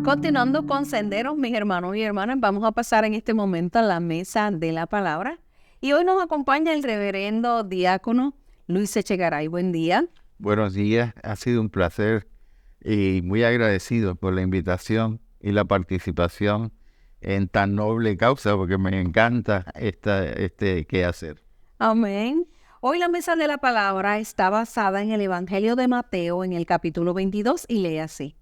Continuando con Senderos, mis hermanos y hermanas, vamos a pasar en este momento a la mesa de la palabra. Y hoy nos acompaña el reverendo diácono Luis Echegaray. Buen día. Buenos días, ha sido un placer y muy agradecido por la invitación y la participación en tan noble causa, porque me encanta este quehacer. Amén. Hoy la mesa de la palabra está basada en el Evangelio de Mateo en el capítulo 22 y lee así.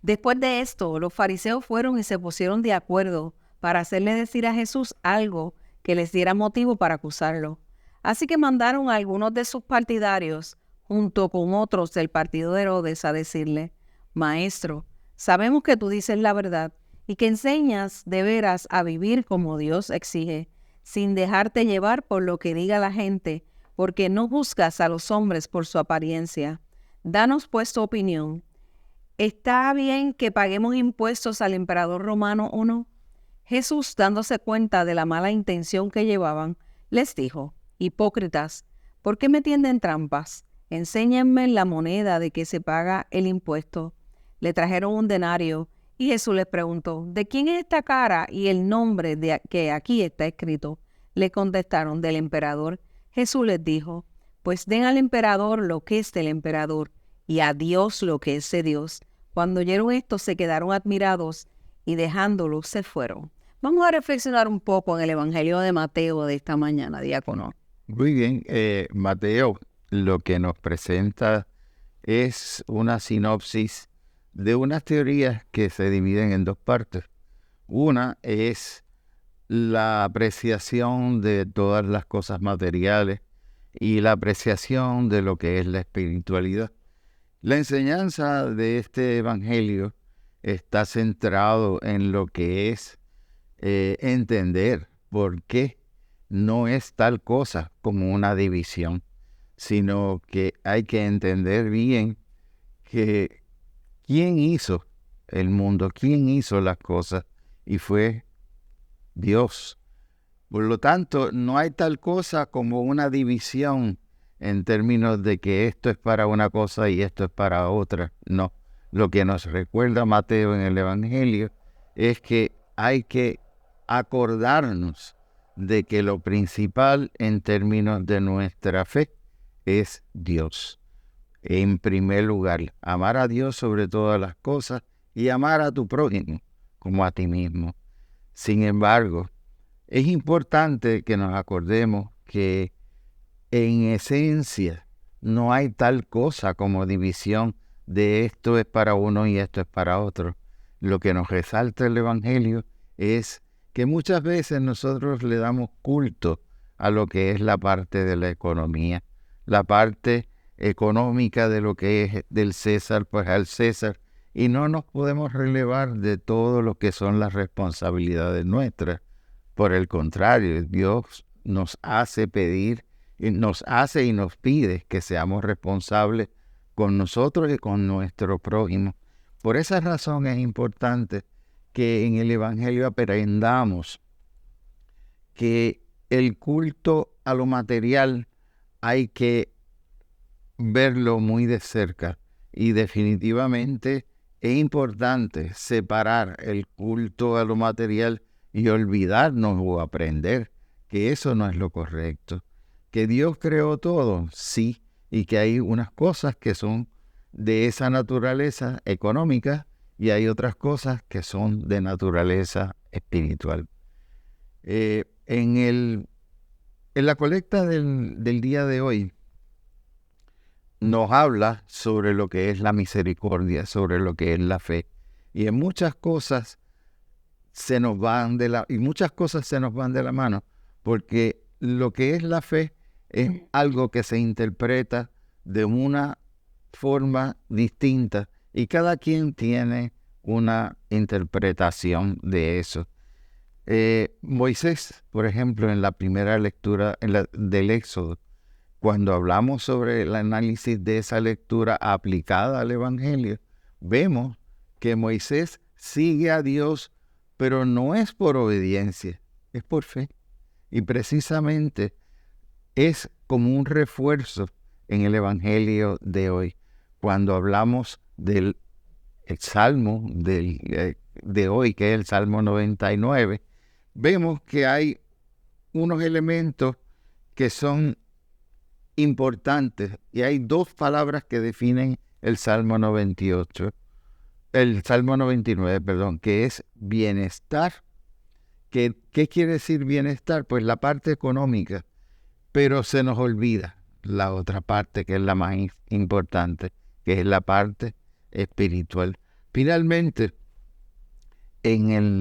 Después de esto, los fariseos fueron y se pusieron de acuerdo para hacerle decir a Jesús algo que les diera motivo para acusarlo. Así que mandaron a algunos de sus partidarios, junto con otros del partido de Herodes, a decirle, Maestro, sabemos que tú dices la verdad y que enseñas de veras a vivir como Dios exige, sin dejarte llevar por lo que diga la gente, porque no juzgas a los hombres por su apariencia. Danos pues tu opinión. ¿Está bien que paguemos impuestos al emperador romano o no? Jesús, dándose cuenta de la mala intención que llevaban, les dijo, Hipócritas, ¿por qué me tienden trampas? Enséñenme la moneda de que se paga el impuesto. Le trajeron un denario y Jesús les preguntó, ¿de quién es esta cara y el nombre que aquí está escrito? Le contestaron, del emperador. Jesús les dijo, pues den al emperador lo que es del emperador y a Dios lo que es de Dios. Cuando oyeron esto se quedaron admirados y dejándolo se fueron. Vamos a reflexionar un poco en el Evangelio de Mateo de esta mañana, diácono. Muy bien, Mateo lo que nos presenta es una sinopsis de unas teorías que se dividen en dos partes. Una es la apreciación de todas las cosas materiales y la apreciación de lo que es la espiritualidad. La enseñanza de este evangelio está centrado en lo que es entender por qué no es tal cosa como una división, sino que hay que entender bien que quién hizo el mundo, quién hizo las cosas, y fue Dios. Por lo tanto, no hay tal cosa como una división en términos de que esto es para una cosa y esto es para otra. No. Lo que nos recuerda Mateo en el Evangelio es que hay que acordarnos de que lo principal en términos de nuestra fe es Dios. En primer lugar, amar a Dios sobre todas las cosas y amar a tu prójimo como a ti mismo. Sin embargo, es importante que nos acordemos que en esencia no hay tal cosa como división de esto es para uno y esto es para otro. Lo que nos resalta el Evangelio es que muchas veces nosotros le damos culto a lo que es la parte de la economía, la parte económica de lo que es del César, pues al César, y no nos podemos relevar de todo lo que son las responsabilidades nuestras. Por el contrario, Dios nos hace pedir, y nos pide que seamos responsables con nosotros y con nuestro prójimo. Por esa razón es importante que en el Evangelio aprendamos que el culto a lo material hay que verlo muy de cerca y definitivamente es importante separar el culto a lo material y olvidarnos o aprender que eso no es lo correcto. Que Dios creó todo, sí, y que hay unas cosas que son de esa naturaleza económica y hay otras cosas que son de naturaleza espiritual. En la colecta del día de hoy nos habla sobre lo que es la misericordia, sobre lo que es la fe. Y en muchas cosas se nos van de la mano, porque lo que es la fe es algo que se interpreta de una forma distinta y cada quien tiene una interpretación de eso. Moisés, por ejemplo, en la primera lectura del Éxodo, cuando hablamos sobre el análisis de esa lectura aplicada al Evangelio, vemos que Moisés sigue a Dios, pero no es por obediencia, es por fe. Y precisamente es como un refuerzo en el Evangelio de hoy, cuando hablamos del el salmo de hoy, que es el Salmo 99, vemos que hay unos elementos que son importantes, y hay dos palabras que definen el Salmo 98, el Salmo 99, perdón, que es bienestar. ¿Qué quiere decir bienestar? Pues la parte económica, pero se nos olvida la otra parte, que es la más importante, que es la parte espiritual. Finalmente,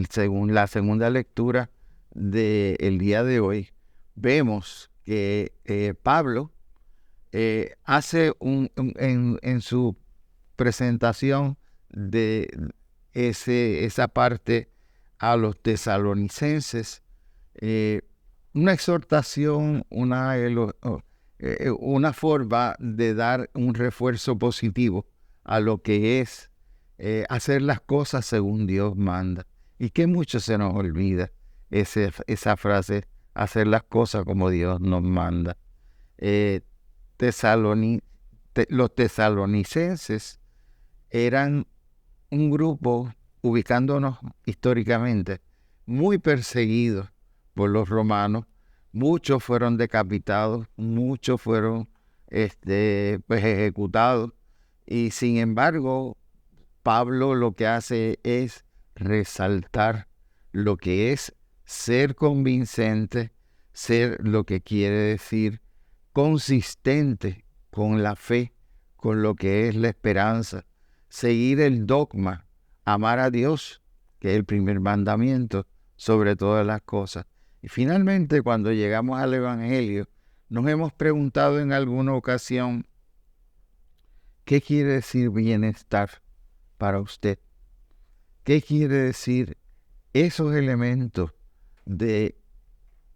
según la segunda lectura del día de hoy, vemos que Pablo hace en su presentación de esa parte a los tesalonicenses, una exhortación, una forma de dar un refuerzo positivo a lo que es hacer las cosas según Dios manda. Y que mucho se nos olvida esa frase, hacer las cosas como Dios nos manda. Los tesalonicenses eran un grupo, ubicándonos históricamente, muy perseguidos por los romanos. Muchos fueron decapitados, muchos fueron pues ejecutados, y sin embargo Pablo lo que hace es resaltar lo que es ser convincente, ser lo que quiere decir consistente con la fe, con lo que es la esperanza, seguir el dogma, amar a Dios, que es el primer mandamiento, sobre todas las cosas. Y finalmente, cuando llegamos al Evangelio, nos hemos preguntado en alguna ocasión, ¿qué quiere decir bienestar para usted? ¿Qué quiere decir esos elementos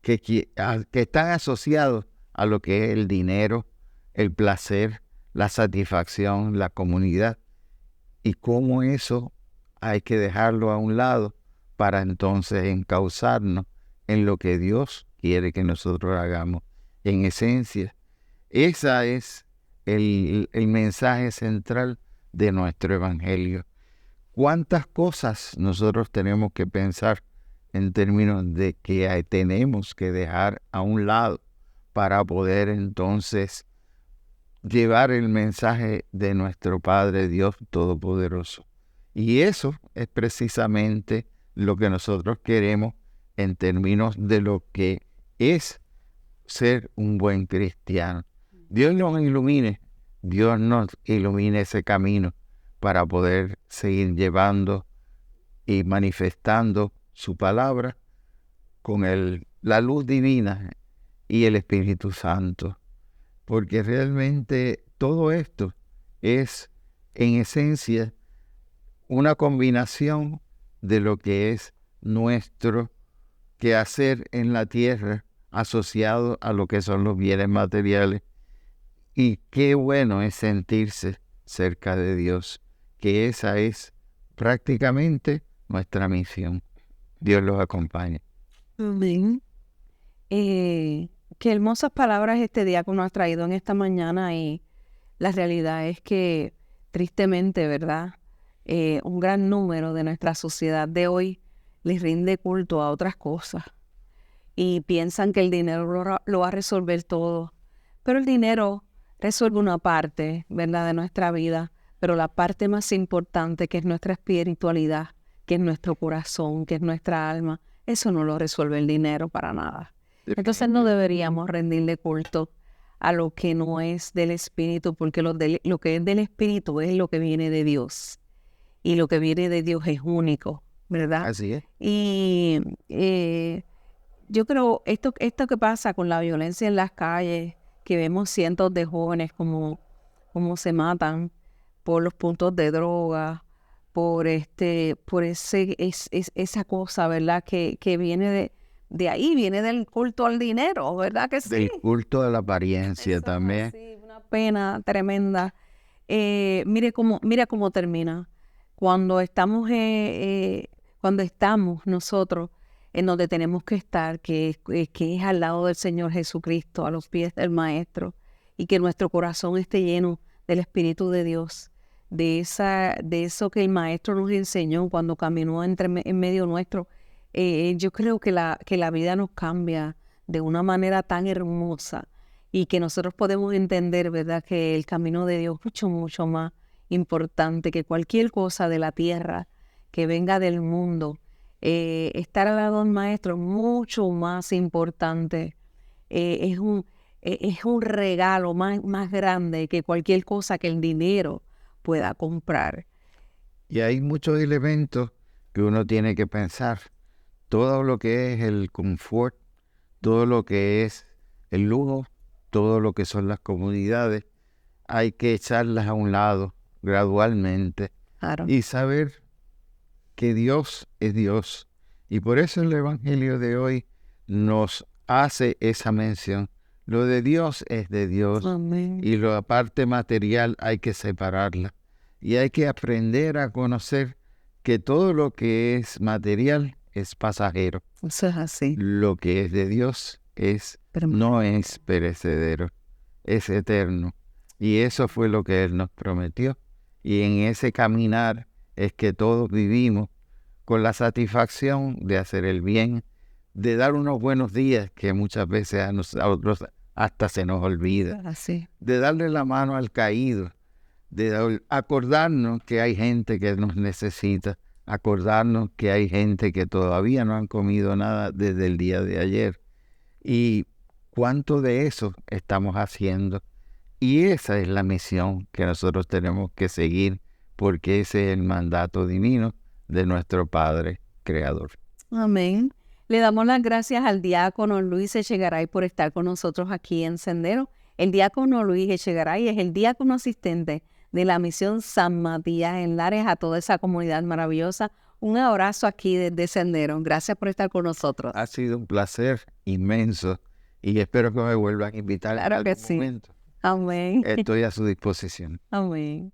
que están asociados a lo que es el dinero, el placer, la satisfacción, la comunidad? Y cómo eso hay que dejarlo a un lado para entonces encauzarnos en lo que Dios quiere que nosotros hagamos. En esencia, ese es el mensaje central de nuestro Evangelio. ¿Cuántas cosas nosotros tenemos que pensar en términos de que tenemos que dejar a un lado para poder entonces llevar el mensaje de nuestro Padre Dios Todopoderoso? Y eso es precisamente lo que nosotros queremos en términos de lo que es ser un buen cristiano. Dios nos ilumine ese camino para poder seguir llevando y manifestando su palabra con la luz divina y el Espíritu Santo. Porque realmente todo esto es, en esencia, una combinación de lo que es nuestro quehacer en la tierra asociado a lo que son los bienes materiales. Y qué bueno es sentirse cerca de Dios, que esa es prácticamente nuestra misión. Dios los acompañe. Amén. Qué hermosas palabras este diácono ha traído en esta mañana, y la realidad es que tristemente, ¿verdad? Un gran número de nuestra sociedad de hoy les rinde culto a otras cosas y piensan que el dinero lo va a resolver todo. Pero el dinero resuelve una parte, ¿verdad?, de nuestra vida, pero la parte más importante, que es nuestra espiritualidad, que es nuestro corazón, que es nuestra alma, eso no lo resuelve el dinero para nada. Entonces no deberíamos rendirle culto a lo que no es del Espíritu, porque lo que es del Espíritu es lo que viene de Dios. Y lo que viene de Dios es único, ¿verdad? Así es. Y yo creo esto que pasa con la violencia en las calles, que vemos cientos de jóvenes como se matan por los puntos de droga, por esa cosa, ¿verdad? Que viene de ahí, viene del culto al dinero, ¿verdad que sí? Del culto de la apariencia. Eso también. Sí, una pena tremenda. Mira cómo termina. Cuando estamos nosotros en donde tenemos que estar, que es al lado del Señor Jesucristo, a los pies del Maestro, y que nuestro corazón esté lleno del Espíritu de Dios. de eso que el Maestro nos enseñó cuando caminó en medio nuestro. Yo creo que la vida nos cambia de una manera tan hermosa y que nosotros podemos entender, ¿verdad?, que el camino de Dios es mucho, mucho más importante que cualquier cosa de la tierra que venga del mundo. Estar al lado del Maestro es mucho más importante. Es un regalo más grande que cualquier cosa que el dinero pueda comprar. Y hay muchos elementos que uno tiene que pensar. Todo lo que es el confort, todo lo que es el lujo, todo lo que son las comodidades, hay que echarlas a un lado gradualmente Claro. y saber que Dios es Dios. Y por eso el Evangelio de hoy nos hace esa mención. Lo de Dios es de Dios. Amén. Y la parte material hay que separarla. Y hay que aprender a conocer que todo lo que es material es pasajero. Eso es así. Lo que es de Dios no es perecedero, es eterno. Y eso fue lo que Él nos prometió. Y en ese caminar es que todos vivimos con la satisfacción de hacer el bien, de dar unos buenos días que muchas veces a nosotros hasta se nos olvida, Así. de darle la mano al caído, de acordarnos que hay gente que nos necesita, acordarnos que hay gente que todavía no han comido nada desde el día de ayer. Y cuánto de eso estamos haciendo. Y esa es la misión que nosotros tenemos que seguir, porque ese es el mandato divino de nuestro Padre Creador. Amén. Le damos las gracias al diácono Luis Echegaray por estar con nosotros aquí en Sendero. El diácono Luis Echegaray es el diácono asistente de la misión San Matías en Lares, a toda esa comunidad maravillosa. Un abrazo aquí desde Sendero. Gracias por estar con nosotros. Ha sido un placer inmenso y espero que me vuelvan a invitar Claro en que algún sí. momento. Amén. Estoy a su disposición. Amén.